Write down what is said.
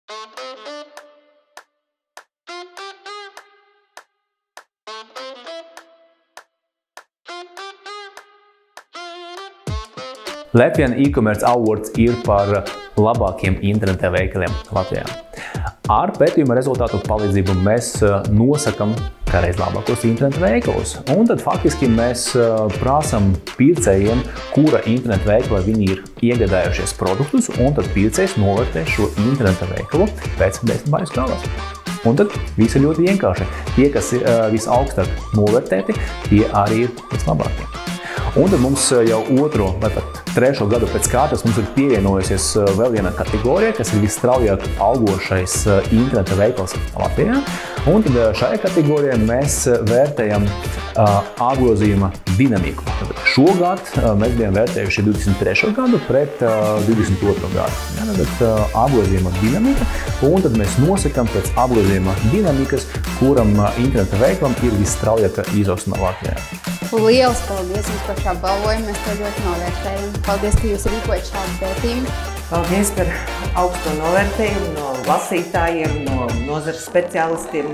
Latvian e-commerce awards ir par labākiem interneta veikaliem Latvijā. Ar pētījuma rezultātu palīdzību mēs nosakam kādreiz labākos interneta veikalus. Un tad faktiski mēs prasam pircējiem, kura interneta veikala viņi ir iegādājušies produktus, un tad pircējs novērtē šo interneta veikalu pēc 10 balju skālas. Un tad viss ir ļoti vienkārši. Tie, kas ir visaugstāk novērtēti, tie arī ir vislabākie. Un tad mums jau otro vai pat trešo gadu pēc kārtas mums ir pievienojusies vēl viena kategorija, kas ir visstraujāk augošais interneta veikals Latvijā. Un tad šajā kategorijā mēs vērtējam apgrozījuma dinamiku. Šogad mēs bijām vērtējuši 23. gadu pret 22. gadu. Tad apgrozījuma dinamika, un tad mēs nosakam pēc apgrozījuma dinamikas, kuram interneta veikalam ir visstraujākā izaugsme Latvijā. Liels paldies jums par šo balvojumu, mēs to ļoti novērtējam. Paldies, ka jūs rīkojat šādu pētījumu. Paldies par augsto novērtējumu no lasītājiem, no nozares speciālistiem.